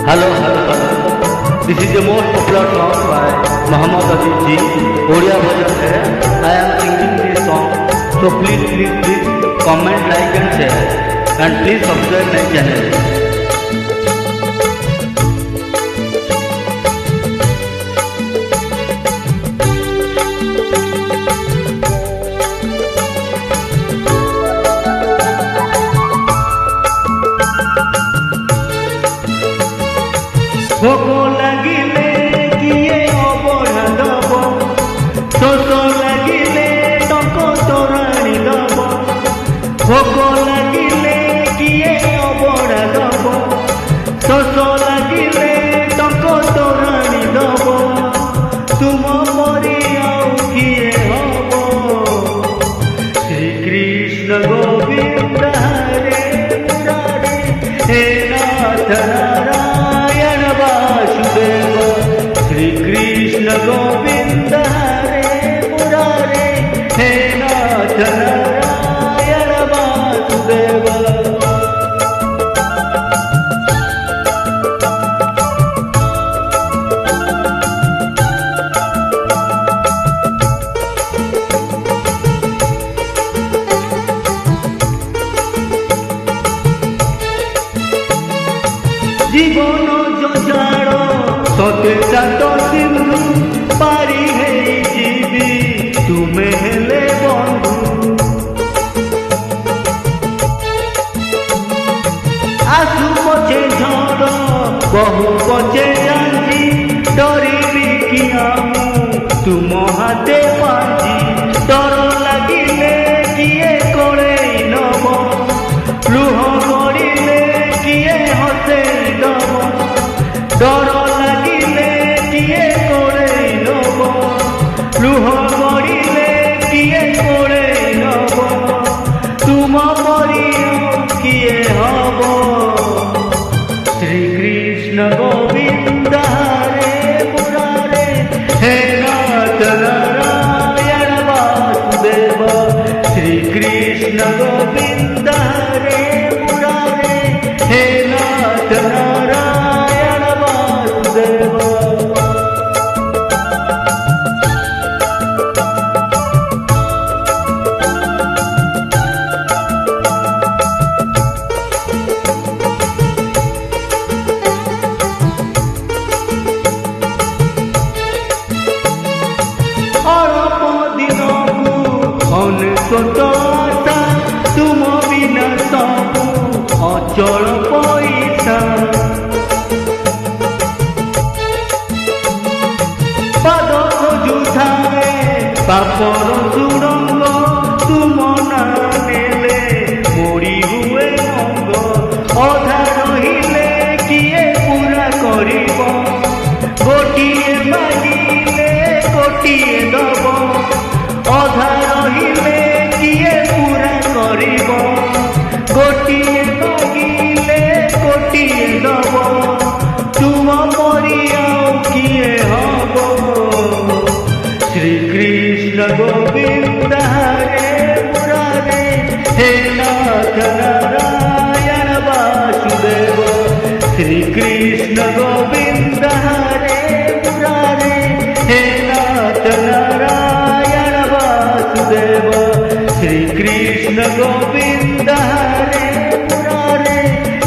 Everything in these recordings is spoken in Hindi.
Hello, hello, hello. This is the most popular song by Muhammad Aziz ji. Odia version है. I am singing this song. So please comment, like and share. And please subscribe my channel. ভোক লাগিলে কিয়ে অবঢ়া দব, শোষ লাগিলে টক তোরাণী দব। ভোক লাগিলে কিয়ে অবঢ়া দব, শোষ লাগিলে টক তোরাণী দব। তুম পরি আউ কিয়ে হব, শ্রীকৃষ্ণ গোবিন্দ হরে মুরারে হে নাথ নারায়ণ वासुदेव। श्री कृष्ण गोविंद हरे मुरारे हे नाथ नारायण वासुदेव। जीवन जजाड़ सते सात सिंधु पारी है जीवी तुमे हेले बंधु। आसु पछे झड़ बहु पछे जांजी डरिबी किया तुम हाथे पांजी। डर लागिले किए कोड़े नब, लुह गड़िले किए हसे दब। डर लागिले किए कोड़े नब, लुह गड़िले किए कोड़े नब। तुम परी किए हब, श्रीकृष्ण गोविंद हरे मुरारे हे नाथ नारायण वासुदेव। श्रीकृष्ण गोविंद हरे मुरारे हे नाथ नारायण वासुदेव। अल्प दिनकु अनेशत आशा, तुम बिना सबु अचल पैसा। पाद खोजुଥାଏ पापर सुरंग, तुम ना नेले मोड़ी हुए अंग। अधा रहिले किए पूरा करिब, गोटिए मागिले गोटिए दब। अधा रहिले किए पूरा करिब, गोटिए मागिले गोटिए दब। तुम परी आउ किए हब, श्रीकृष्ण गोविंद हरे मुरारे हे नाथ नारायण वासुदेव। श्रीकृष्ण गोविंद हरे मुरारे हे नाथ नारायण वासुदेव। श्रीकृष्ण गोविंद हरे मुरारे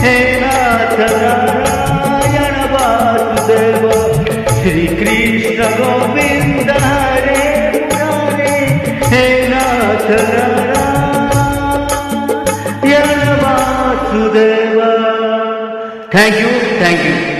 हे नाथ नारायण वासुदेव। श्रीकृष्ण गोविंद हरे मुरारे हे नाथ नारायण वासुदेव। Thank you.